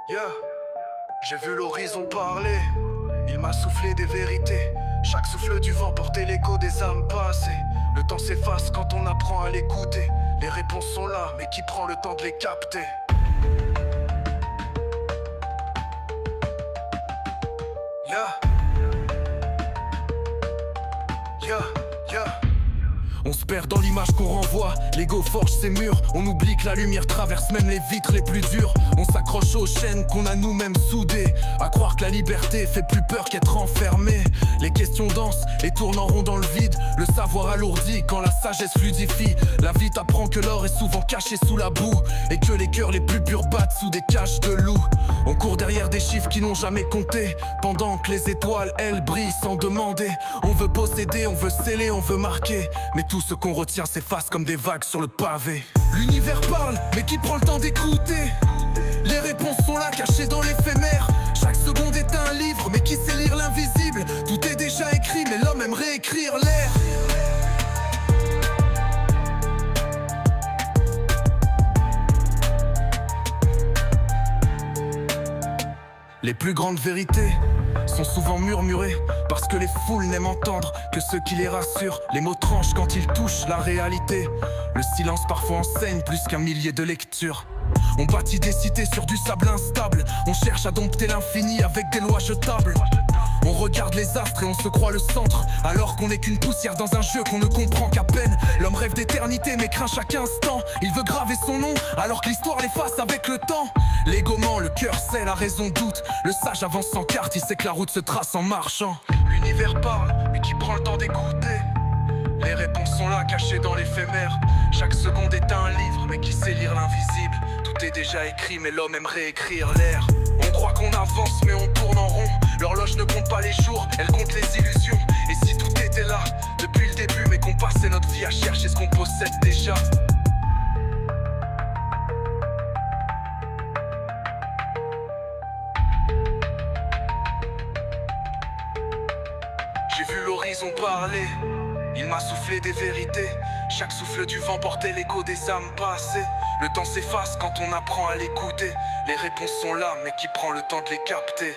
Yeah, j'ai vu l'horizon parler, il m'a soufflé des vérités. Chaque souffle du vent portait l'écho des âmes passées. Le temps s'efface quand on apprend à l'écouter. Les réponses sont là, mais qui prend le temps de les capter? Yeah, yeah, yeah. On se perd dans l'image qu'on renvoie, l'ego forge ses murs. On oublie que la lumière traverse même les vitres les plus dures. On s'accroche aux chaînes qu'on a nous-mêmes soudées, à croire que la liberté fait plus peur qu'être enfermé. Les questions dansent et tournent en rond dans le vide. Le savoir alourdit quand la sagesse fluidifie. La vie t'apprend que l'or est souvent caché sous la boue, et que les cœurs les plus purs battent sous des cages de loups. On court derrière des chiffres qui n'ont jamais compté, pendant que les étoiles, elles, brillent sans demander. On veut posséder, on veut sceller, on veut marquer, mais tout ce qu'on retient s'efface comme des vagues sur le pavé. L'univers parle, mais qui prend le temps d'écouter? Les réponses sont là, cachées dans l'éphémère. Chaque seconde est un livre, mais qui sait lire l'invisible? Tout est déjà écrit, mais l'homme aime réécrire l'air. Les plus grandes vérités sont souvent murmurées, parce que les foules n'aiment entendre que ceux qui les rassurent. Les mots tranchent quand ils touchent la réalité. Le silence parfois enseigne plus qu'un millier de lectures. On bâtit des cités sur du sable instable. On cherche à dompter l'infini avec des lois jetables. On regarde les astres et on se croit le centre, alors qu'on n'est qu'une poussière dans un jeu qu'on ne comprend qu'à peine. L'homme rêve d'éternité mais craint chaque instant. Il veut graver son nom alors que l'histoire l'efface avec le temps. L'ego ment, le cœur sait, la raison doute. Le sage avance sans carte, il sait que la route se trace en marchant. L'univers parle, mais qui prend le temps d'écouter? Les réponses sont là, cachées dans l'éphémère. Chaque seconde est un livre, mais qui sait lire l'invisible? Tout est déjà écrit, mais l'homme aime réécrire l'air. On croit qu'on avance, mais on tourne en rond. L'horloge ne compte pas les jours, elle compte les illusions. Et si tout était là, depuis le début, mais qu'on passait notre vie à chercher ce qu'on possède déjà? J'ai vu l'horizon parler, il m'a soufflé des vérités. Chaque souffle du vent portait l'écho des âmes passées. Le temps s'efface quand on apprend à l'écouter. Les réponses sont là, mais qui prend le temps de les capter?